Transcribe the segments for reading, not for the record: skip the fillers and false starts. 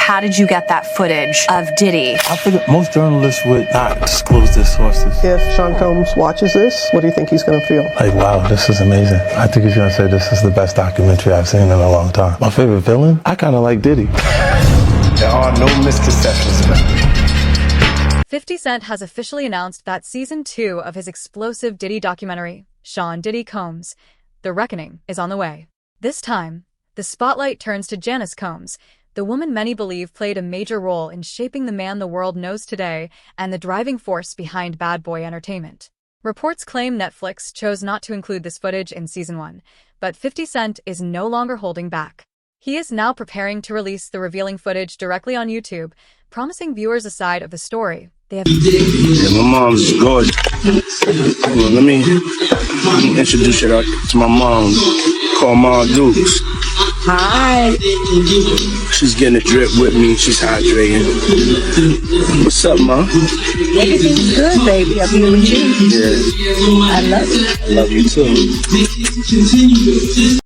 how did you get that footage of Diddy? I figured most journalists would not disclose their sources. If Sean Combs watches this, what do you think he's going to feel? Like, wow, this is amazing. I think he's going to say this is the best documentary I've seen in a long time. My favorite villain? I kind of like Diddy. There are no misconceptions about me. 50 Cent has officially announced that Season 2 of his explosive Diddy documentary, Sean Diddy Combs, The Reckoning, is on the way. This time, the spotlight turns to Janice Combs, the woman many believe played a major role in shaping the man the world knows today and the driving force behind Bad Boy Entertainment. Reports claim Netflix chose not to include this footage in Season 1, but 50 Cent is no longer holding back. He is now preparing to release the revealing footage directly on YouTube, promising viewers a side of the story they have. Yeah, my mom's gorgeous. Let me introduce you to my mom, called Mom Dukes. Hi. She's getting a drip with me. She's hydrating. What's up, Mom? Everything's good, baby. I'm here with you. Yeah. I love you. I love you too.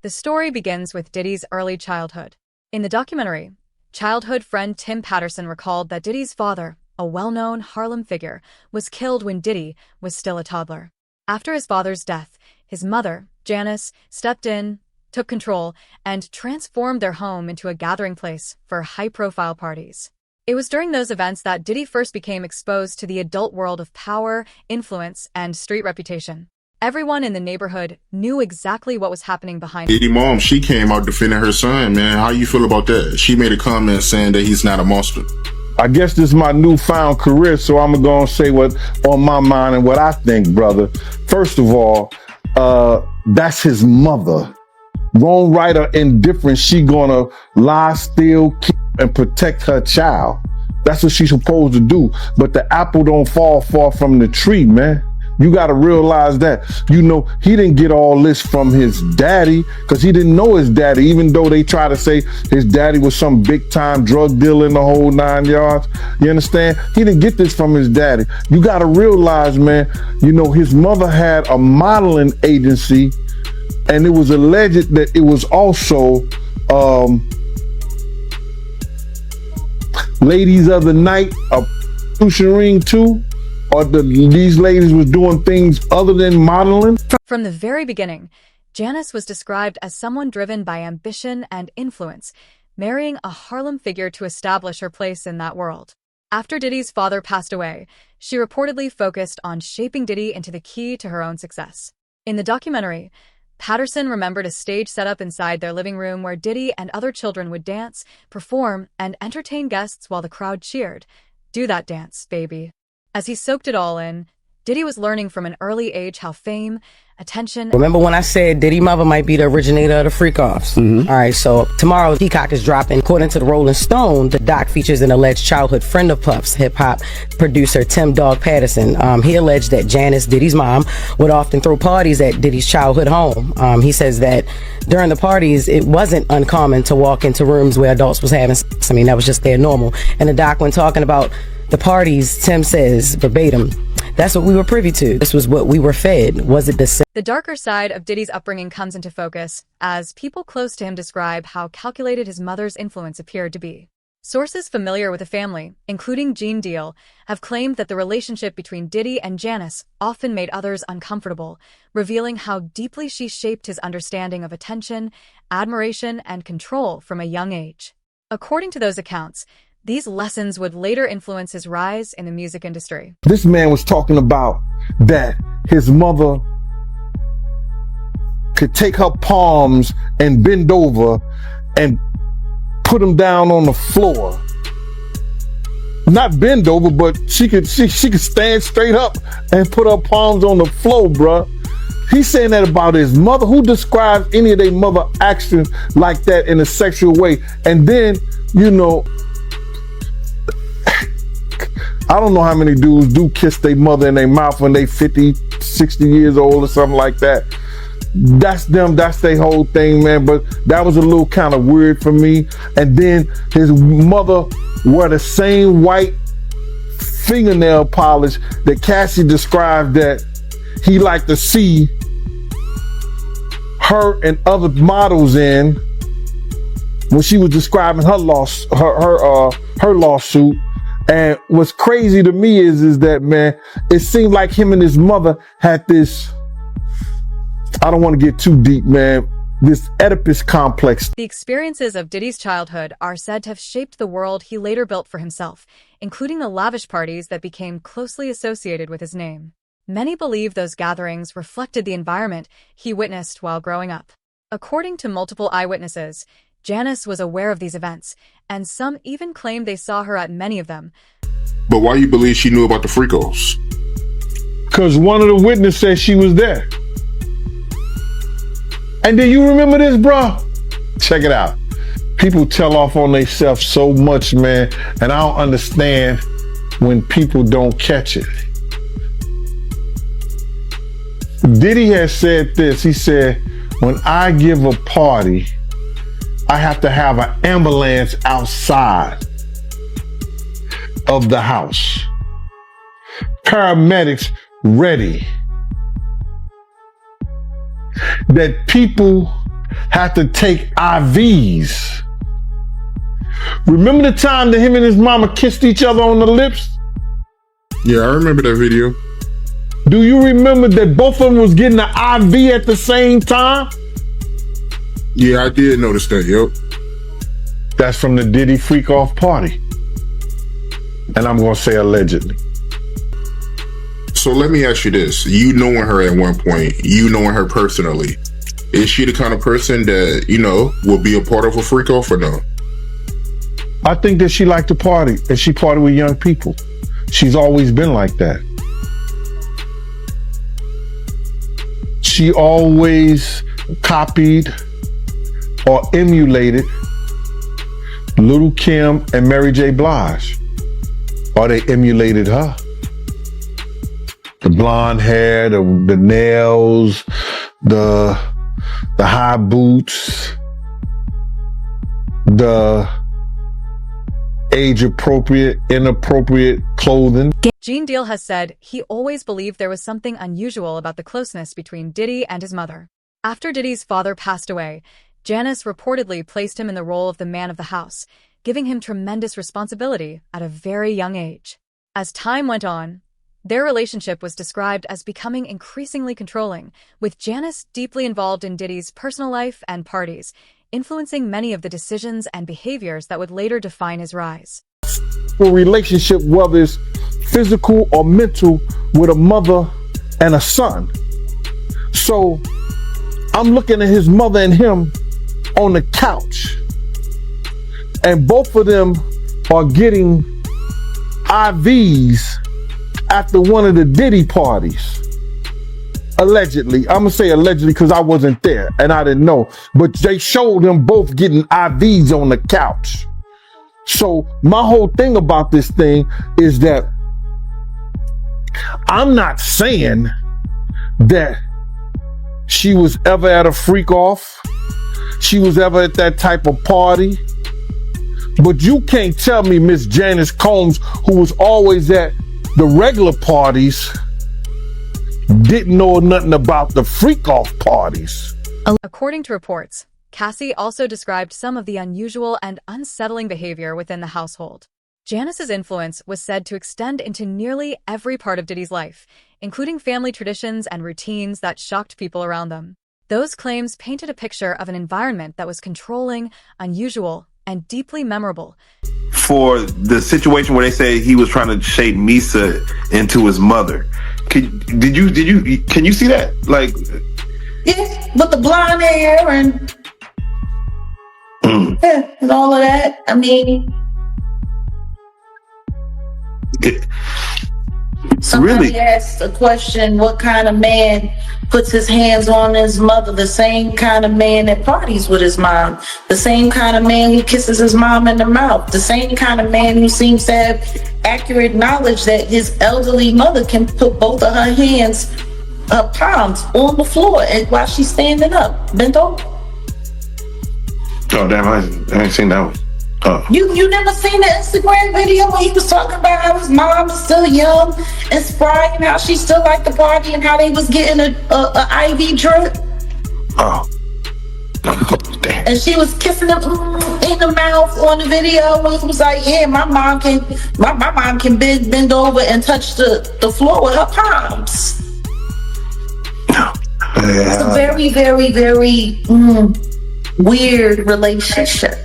The story begins with Diddy's early childhood. In the documentary, childhood friend Tim Patterson recalled that Diddy's father, a well-known Harlem figure, was killed when Diddy was still a toddler. After his father's death, his mother, Janice, stepped in, took control, and transformed their home into a gathering place for high-profile parties. It was during those events that Diddy first became exposed to the adult world of power, influence, and street reputation. Everyone in the neighborhood knew exactly what was happening behind Diddy mom, she came out defending her son, man. How you feel about that? She made a comment saying that he's not a monster. I guess this is my newfound career, so I'm going to say what on my mind and what I think, brother. First of all, that's his mother. Wrong, right, or indifferent, she gonna lie, steal, keep, and protect her child. That's what she's supposed to do. But the apple don't fall far from the tree, man. You gotta realize that. You know, he didn't get all this from his daddy because he didn't know his daddy, even though they try to say his daddy was some big time drug dealer in the whole 9 yards. You understand? He didn't get this from his daddy. You gotta realize, man, you know, his mother had a modeling agency, and it was alleged that it was also ladies of the night, a prostitution ring too, or these ladies was doing things other than modeling. From the very beginning, Janice was described as someone driven by ambition and influence, marrying a Harlem figure to establish her place in that world. After Diddy's father passed away, she reportedly focused on shaping Diddy into the key to her own success. In the documentary, Patterson remembered a stage setup inside their living room where Diddy and other children would dance, perform, and entertain guests while the crowd cheered. Do that dance, baby. As he soaked it all in, Diddy was learning from an early age how fame, attention... Remember when I said Diddy mother might be the originator of the freak-offs? All right, so tomorrow Peacock is dropping. According to the Rolling Stone, the doc features an alleged childhood friend of Puff's, hip-hop producer Tim Dog Patterson. He alleged that Janice, Diddy's mom, would often throw parties at Diddy's childhood home. He says that during the parties, it wasn't uncommon to walk into rooms where adults was having sex. I mean, that was just their normal. And the doc, when talking about the parties, Tim says, verbatim, that's what we were privy to. This was what we were fed. Was it the same? The darker side of Diddy's upbringing comes into focus as people close to him describe how calculated his mother's influence appeared to be. Sources familiar with the family, including Gene Deal, have claimed that the relationship between Diddy and Janice often made others uncomfortable, revealing how deeply she shaped his understanding of attention, admiration, and control from a young age. According to those accounts, these lessons would later influence his rise in the music industry. This man was talking about that his mother could take her palms and bend over and put them down on the floor. Not bend over, but she could stand straight up and put her palms on the floor, bruh. He's saying that about his mother. Who describes any of their mother actions like that in a sexual way? And then, you know, I don't know how many dudes do kiss their mother in their mouth when they 50, 60 years old or something like that. That's them, that's their whole thing, man. But that was a little kind of weird for me. And then his mother wore the same white fingernail polish that Cassie described that he liked to see her and other models in. when she was describing her lawsuit. And what's crazy to me is that, man, it seemed like him and his mother had this, I don't want to get too deep, man, this Oedipus complex. The experiences of Diddy's childhood are said to have shaped the world he later built for himself, including the lavish parties that became closely associated with his name. Many believe those gatherings reflected the environment he witnessed while growing up. According to multiple eyewitnesses, Janice was aware of these events, and some even claim they saw her at many of them. But why you believe she knew about the freakos? Because one of the witnesses said she was there. And do you remember this, bro? Check it out. People tell off on themselves so much, man, and I don't understand when people don't catch it. Diddy has said this. He said, when I give a party, I have to have an ambulance outside of the house. Paramedics ready. That people have to take IVs. Remember the time that him and his mama kissed each other on the lips? Yeah, I remember that video. Do you remember that both of them was getting an IV at the same time? Yeah, I did notice that, yep. That's from the Diddy freak off party. And I'm gonna say allegedly. So let me ask you this. You knowing her at one point, you knowing her personally, is she the kind of person that, you know, will be a part of a freak off or no? I think that she liked to party, and she partied with young people. She's always been like that. She always copied or emulated Little Kim and Mary J. Blige. Or they emulated her. The blonde hair, the nails, the high boots, the age-appropriate, inappropriate clothing. Gene Deal has said he always believed there was something unusual about the closeness between Diddy and his mother. After Diddy's father passed away, Janice reportedly placed him in the role of the man of the house, giving him tremendous responsibility at a very young age. As time went on, their relationship was described as becoming increasingly controlling, with Janice deeply involved in Diddy's personal life and parties, influencing many of the decisions and behaviors that would later define his rise. A relationship, whether it's physical or mental, with a mother and a son. So I'm looking at his mother and him on the couch, and both of them are getting IVs after one of the Diddy parties. Allegedly. I'm gonna say allegedly because I wasn't there and I didn't know, but they showed them both getting IVs on the couch. So my whole thing about this thing is that I'm not saying that she was ever at a freak off, she was ever at that type of party, but you can't tell me Miss Janice Combs, who was always at the regular parties, didn't know nothing about the freak off parties. According to reports, Cassie also described some of the unusual and unsettling behavior within the household. Janice's influence was said to extend into nearly every part of Diddy's life, including family traditions and routines that shocked people around them. Those claims painted a picture of an environment that was controlling, unusual, and deeply memorable. For the situation where they say he was trying to shape Misa into his mother, can you see that? Like, Yeah, with the blonde hair and yeah, and all of that. I mean, somebody really asked a question: what kind of man puts his hands on his mother? The same kind of man that parties with his mom, the same kind of man who kisses his mom in the mouth, the same kind of man who seems to have accurate knowledge that his elderly mother can put both of her hands, her palms, on the floor while she's standing up, bent over. Oh damn, I ain't seen that one. Oh. You never seen the Instagram video where he was talking about how his mom is still young and spry and how she still liked the party and how they was getting a IV drip? Oh. And she was kissing him in the mouth on the video. And was like, yeah, my mom can bend over and touch the floor with her palms. It's a very, very, very weird relationship.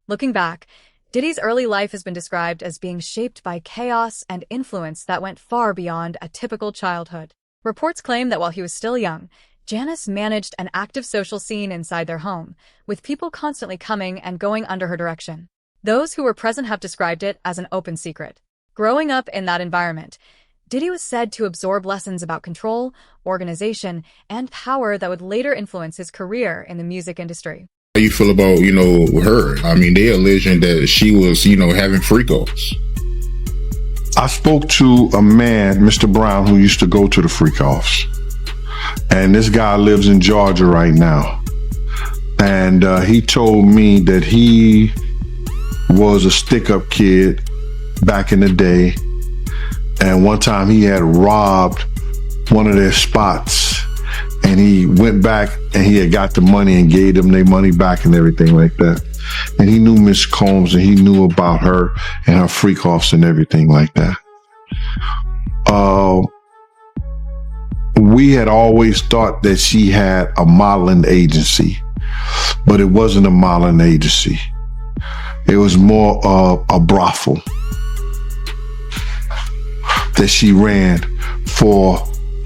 Looking back, Diddy's early life has been described as being shaped by chaos and influence that went far beyond a typical childhood. Reports claim that while he was still young, Janice managed an active social scene inside their home, with people constantly coming and going under her direction. Those who were present have described it as an open secret. Growing up in that environment, Diddy was said to absorb lessons about control, organization, and power that would later influence his career in the music industry. How you feel about, her? I mean, they alleging that she was, having freak-offs. I spoke to a man, Mr. Brown, who used to go to the freak-offs. And this guy lives in Georgia right now. And he told me that he was a stick-up kid back in the day. And one time he had robbed one of their spots. And he went back and he had got the money and gave them their money back and everything like that. And he knew Miss Combs and he knew about her and her freak-offs and everything like that. We had always thought that she had a modeling agency, but it wasn't a modeling agency. It was more of a brothel that she ran for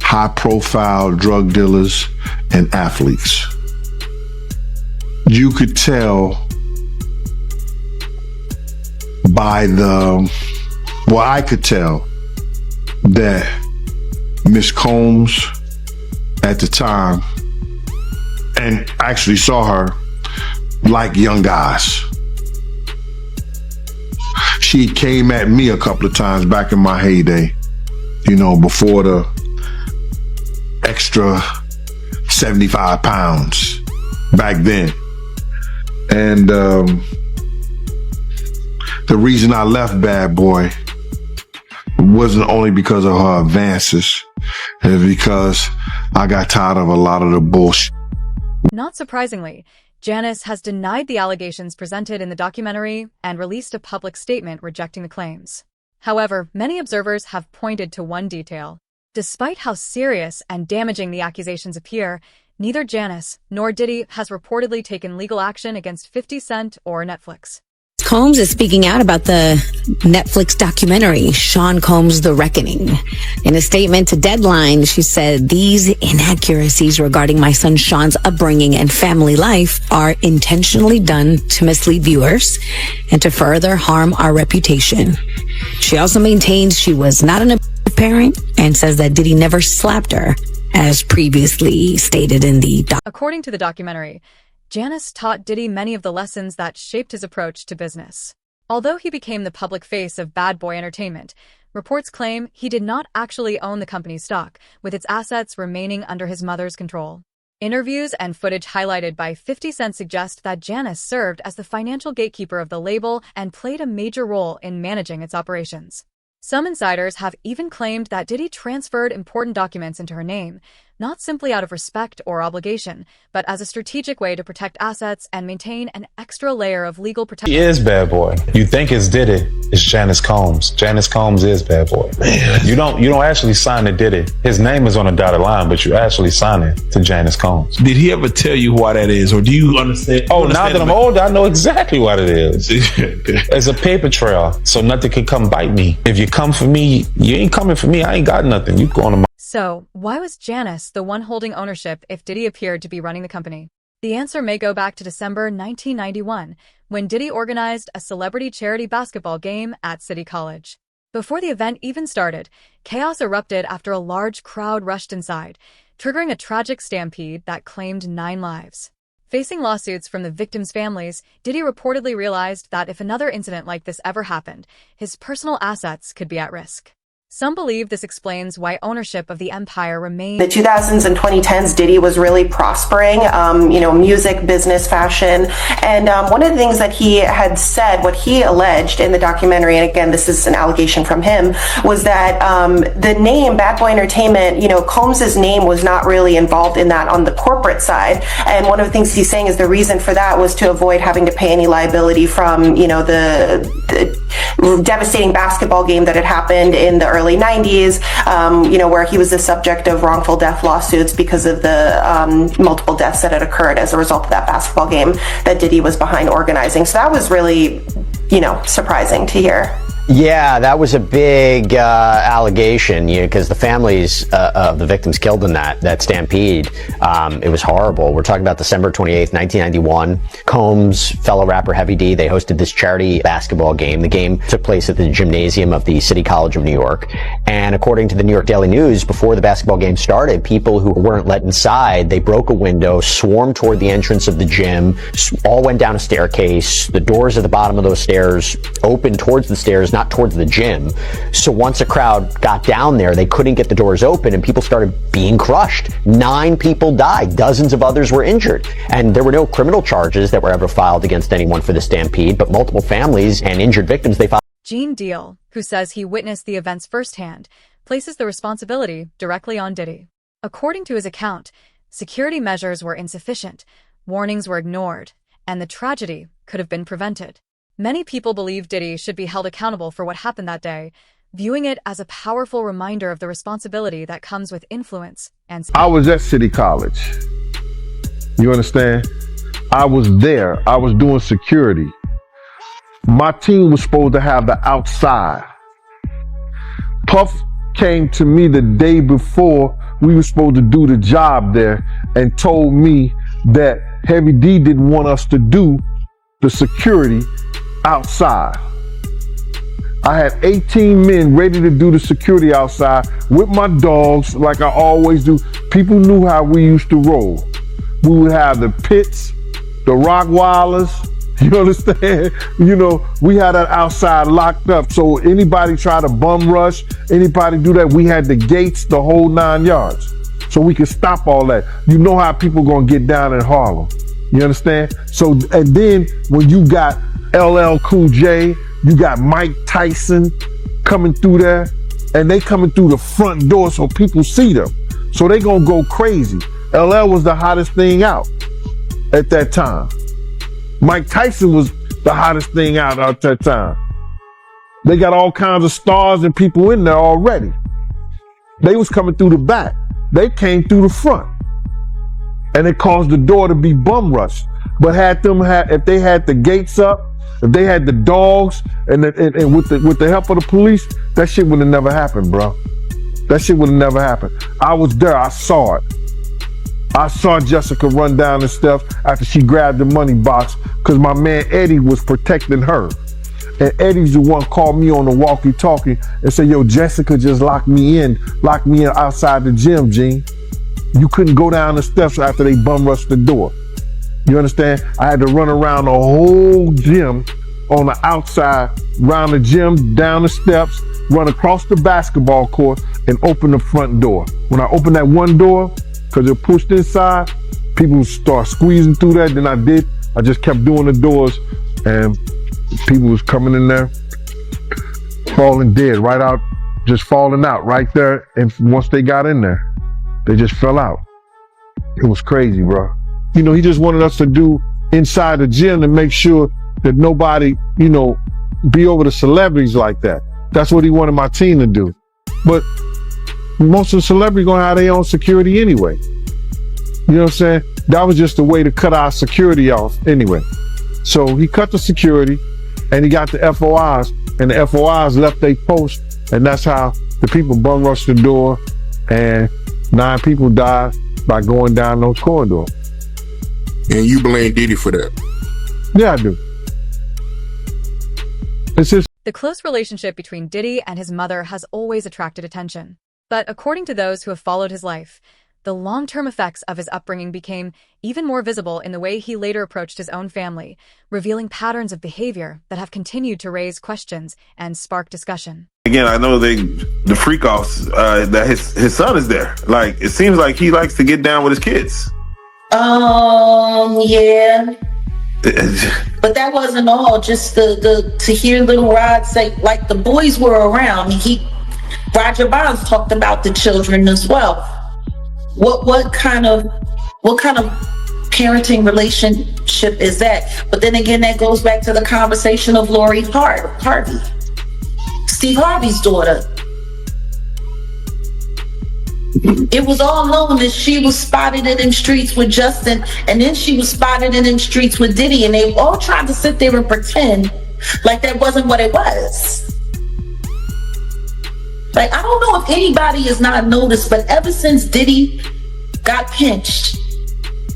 high-profile drug dealers and athletes. You could tell I could tell that Miss Combs at the time, and actually saw her, like young guys. She came at me a couple of times back in my heyday, before the extra 75 pounds back then. And the reason I left Bad Boy wasn't only because of her advances, it was because I got tired of a lot of the bullshit. Not surprisingly, Janice has denied the allegations presented in the documentary and released a public statement rejecting the claims. However, many observers have pointed to one detail. Despite how serious and damaging the accusations appear, neither Janice nor Diddy has reportedly taken legal action against 50 Cent or Netflix. Combs is speaking out about the Netflix documentary, Sean Combs' The Reckoning. In a statement to Deadline, she said, "These inaccuracies regarding my son Sean's upbringing and family life are intentionally done to mislead viewers and to further harm our reputation." She also maintains she was not an abusive parent and says that Diddy never slapped her, as previously stated in the According to the documentary, Janice taught Diddy many of the lessons that shaped his approach to business. Although he became the public face of Bad Boy Entertainment, reports claim he did not actually own the company's stock, with its assets remaining under his mother's control. Interviews and footage highlighted by 50 Cent suggest that Janice served as the financial gatekeeper of the label and played a major role in managing its operations. Some insiders have even claimed that Diddy transferred important documents into her name, not simply out of respect or obligation, but as a strategic way to protect assets and maintain an extra layer of legal protection. He is Bad Boy. You think it's Diddy, it's Janice Combs. Janice Combs is Bad Boy. Man. You don't actually sign to Diddy. His name is on a dotted line, but you actually sign it to Janice Combs. Did he ever tell you why that is, or do you understand? Now that I'm older, I know exactly what it is. It's a paper trail, so nothing can come bite me. If you come for me, you ain't coming for me. I ain't got nothing. You going to my... So, why was Janice the one holding ownership if Diddy appeared to be running the company? The answer may go back to December 1991, when Diddy organized a celebrity charity basketball game at City College. Before the event even started, chaos erupted after a large crowd rushed inside, triggering a tragic stampede that claimed 9 lives. Facing lawsuits from the victims' families, Diddy reportedly realized that if another incident like this ever happened, his personal assets could be at risk. Some believe this explains why ownership of the empire remained. The 2000s and 2010s, Diddy was really prospering, music, business, fashion. And one of the things that he had said, what he alleged in the documentary, and again, this is an allegation from him, was that the name Bad Boy Entertainment, Combs's name was not really involved in that on the corporate side. And one of the things he's saying is the reason for that was to avoid having to pay any liability from, the devastating basketball game that had happened in the early 90s, where he was the subject of wrongful death lawsuits because of the multiple deaths that had occurred as a result of that basketball game that Diddy was behind organizing. So that was really, surprising to hear. Yeah, that was a big allegation, because the families of the victims killed in that stampede, it was horrible. We're talking about December 28th, 1991. Combs, fellow rapper Heavy D, they hosted this charity basketball game. The game took place at the gymnasium of the City College of New York. And according to the New York Daily News, before the basketball game started, people who weren't let inside, they broke a window, swarmed toward the entrance of the gym, all went down a staircase. The doors at the bottom of those stairs opened towards the stairs, not towards the gym. So once a crowd got down there, they couldn't get the doors open and people started being crushed. 9 people died. Dozens of others were injured. And there were no criminal charges that were ever filed against anyone for the stampede, but multiple families and injured victims, they filed. Gene Deal, who says he witnessed the events firsthand, places the responsibility directly on Diddy. According to his account, security measures were insufficient, warnings were ignored, and the tragedy could have been prevented. Many people believe Diddy should be held accountable for what happened that day, viewing it as a powerful reminder of the responsibility that comes with influence and... I was at City College. You understand? I was there. I was doing security. My team was supposed to have the outside. Puff came to me the day before we were supposed to do the job there and told me that Heavy D didn't want us to do the security outside. I had 18 men ready to do the security outside with my dogs like I always do. People knew how we used to roll. We would have the pits, the Rottweilers, you understand? We had that outside locked up. So anybody try to bum rush, anybody do that, we had the gates, the whole 9 yards. So we could stop all that. You know how people gonna get down in Harlem. You understand? So, and then when you got LL Cool J, you got Mike Tyson coming through there, and they coming through the front door so people see them. So they gonna go crazy. LL was the hottest thing out at that time. Mike Tyson was the hottest thing out at that time. They got all kinds of stars and people in there already. They was coming through the back. They came through the front. And it caused the door to be bum rushed. But if they had the gates up, if they had the dogs, and with the help of the police, that shit would have never happened, bro. That shit would have never happened. I was there, I saw it. I saw Jessica run down the steps after she grabbed the money box because my man Eddie was protecting her. And Eddie's the one called me on the walkie-talkie and said, yo, Jessica just locked me in outside the gym, Gene. You couldn't go down the steps after they bum rushed the door. You understand? I had to run around the whole gym on the outside, around the gym, down the steps, run across the basketball court, and open the front door. When I opened that one door, because it pushed inside, people start squeezing through that. Then I just kept doing the doors, and people was coming in there, falling dead, right out, just falling out right there. And once they got in there, they just fell out. It was crazy, bro. He just wanted us to do inside the gym to make sure that nobody, be over the celebrities like that. That's what he wanted my team to do. But most of the celebrities gonna have their own security anyway. You know what I'm saying? That was just a way to cut our security off anyway. So he cut the security and he got the FOIs, and the FOIs left their post, and that's how the people bum rushed the door, and 9 people died by going down those corridors. And you blame Diddy for that? Yeah, I do. It's just the close relationship between Diddy and his mother has always attracted attention. But according to those who have followed his life, the long-term effects of his upbringing became even more visible in the way he later approached his own family, revealing patterns of behavior that have continued to raise questions and spark discussion. Again, I know the freak offs that his son is there. Like, it seems like he likes to get down with his kids. Yeah. But that wasn't all. Just to hear Little Rod say, like, the boys were around. Roger Bonds talked about the children as well. What kind of parenting relationship is that? But then again, that goes back to the conversation of Lori Harvey, Steve Harvey's daughter. It was all known that she was spotted in them streets with Justin, and then she was spotted in them streets with Diddy, and they all tried to sit there and pretend like that wasn't what it was. Like, I don't know if anybody has not noticed, but ever since Diddy got pinched,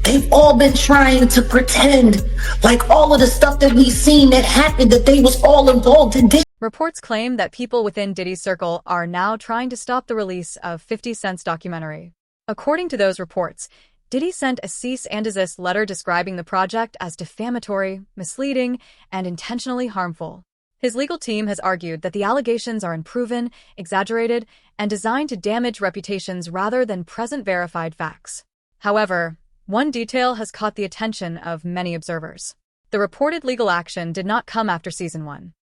they've all been trying to pretend like all of the stuff that we've seen that happened, that they was all involved in Diddy. Reports claim that people within Diddy's circle are now trying to stop the release of 50 Cent's documentary. According to those reports, Diddy sent a cease and desist letter describing the project as defamatory, misleading, and intentionally harmful. His legal team has argued that the allegations are unproven, exaggerated, and designed to damage reputations rather than present verified facts. However, one detail has caught the attention of many observers. The reported legal action did not come after season 1.